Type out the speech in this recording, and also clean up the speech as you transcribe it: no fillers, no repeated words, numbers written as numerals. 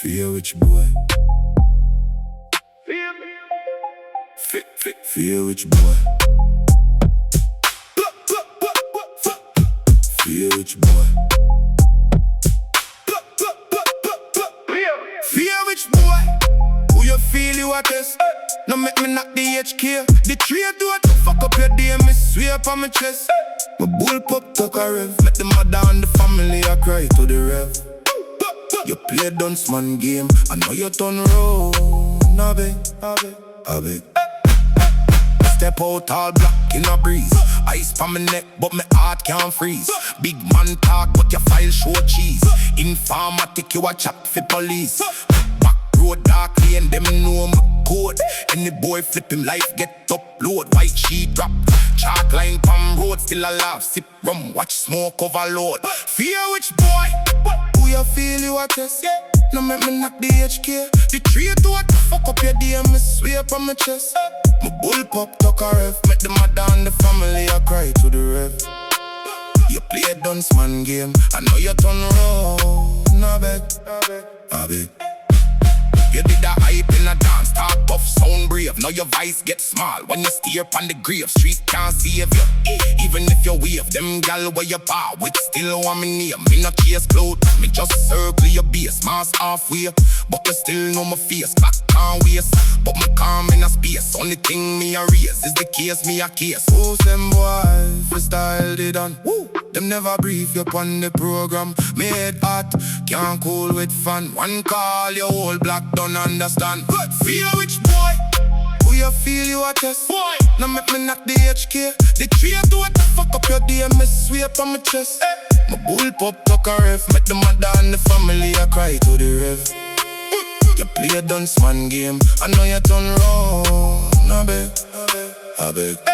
Fear which boy? Fear which boy? Fear which boy? Fear which boy? Who you feel you at this? No make me knock the HK. The trade do it to fuck up your day. Me swear up on my chest. My bull pop tuck a rev. Make the mother and the family I cry to the rev. You play dunce man game. I know you turn round. I beg. Step out all black in a breeze. Ice pa my neck but my heart can't freeze. Big man talk but your file show cheese. Informer take you a chat for police. Back road dark lane them know my code. Any boy flip him life get upload. White sheet drop. Chalk line palm road still alive. Sip rum watch smoke overload. Fear which boy? Who you feel you a test? No make me knock the HK. The tree to it fuck up your day. Me swear up on my chest. My bull pop tuck a rev. Make the mother and the family I cry to the rev. You play a dunce man game. I know you turn round. I beg. You did a hype in a dance, talk tough, sound brave. Now your voice get small when you steer upon the grave. Street can't save you, even if you wave. Them gal where you power with still want me near. Me not chase clout, me just circle your base. Mask halfway, but you still know my face. Back can't waste, but me calm in a space. Only thing me a raise is the case, me a case. Oh, them boys, freestyle they done. Woo. Them never brief you upon the program. Me head hot, can't cool with fun. One call, your whole block don't understand. But fear which boy? Who you feel you a test? Boy, now make me knock the HK. The tree do it to fuck up your day. Me swear up on my chest. My bull pop tuck a rev. Make the mother and the family I cry to the rev. You play a dunce man game. I know you turn round. I beg.